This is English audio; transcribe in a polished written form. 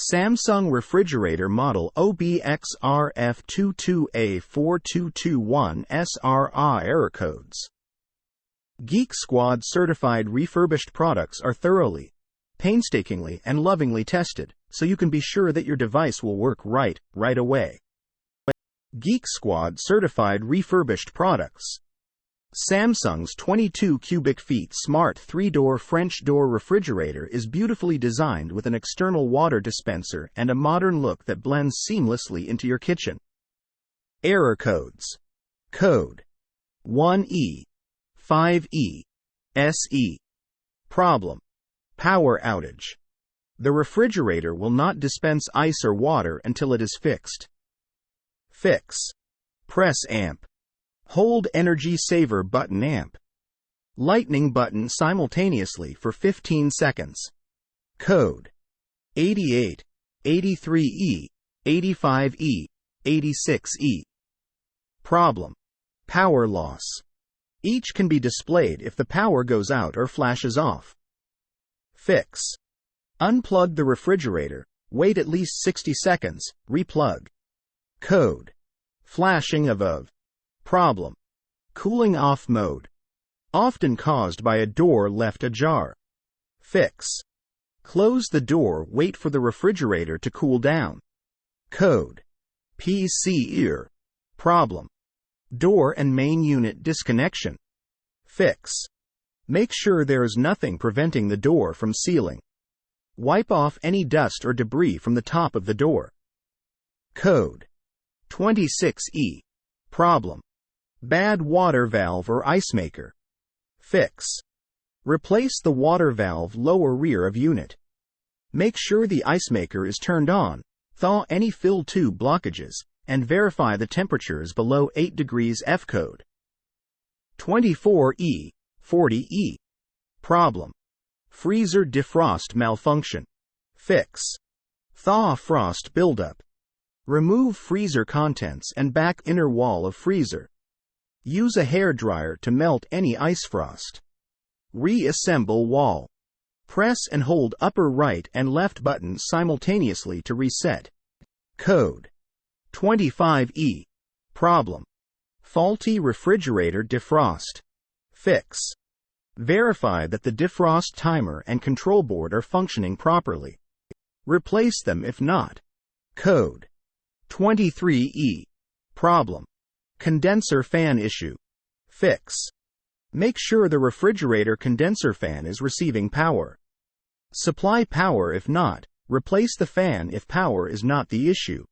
Samsung refrigerator model OBX RF22A4221SR-AA error codes. Geek Squad Certified Refurbished products are thoroughly, painstakingly, and lovingly tested, so you can be sure that your device will work right away. Geek Squad Certified Refurbished products. Samsung's 22 cubic feet smart 3-door French door refrigerator is beautifully designed with an external water dispenser and a modern look that blends seamlessly into your kitchen. Error codes. Code 1E 5E SE. Problem: power outage. The refrigerator will not dispense ice or water until it is fixed. Fix: press amp. Hold energy saver button amp. Lightning button simultaneously for 15 seconds. Code 88, 83E, 85E, 86E. Problem: power loss. Each can be displayed if the power goes out or flashes off. Fix: unplug the refrigerator, wait at least 60 seconds, replug. Code: flashing of. Problem: cooling off mode, often caused by a door left ajar. Fix: close the door, wait for the refrigerator to cool down. Code: PC. Problem: door and main unit disconnection. Fix: make sure there is nothing preventing the door from sealing. Wipe off any dust or debris from the top of the door. Code 26E. Problem: bad water valve or ice maker. Fix: replace the water valve lower rear of unit. Make sure the ice maker is turned on, thaw any fill tube blockages, and verify the temperature is below 8 degrees F. Code 24E 40E. Problem: freezer defrost malfunction. Fix: thaw frost buildup. Remove freezer contents and back inner wall of freezer. Use a hairdryer to melt any ice frost. Reassemble wall. Press and hold upper right and left buttons simultaneously to reset. Code 25E. Problem: faulty refrigerator defrost. Fix: verify that the defrost timer and control board are functioning properly. Replace them if not. Code 23E. Problem: condenser fan issue. Fix: make sure the refrigerator condenser fan is receiving power. Supply power if not, replace the fan if power is not the issue.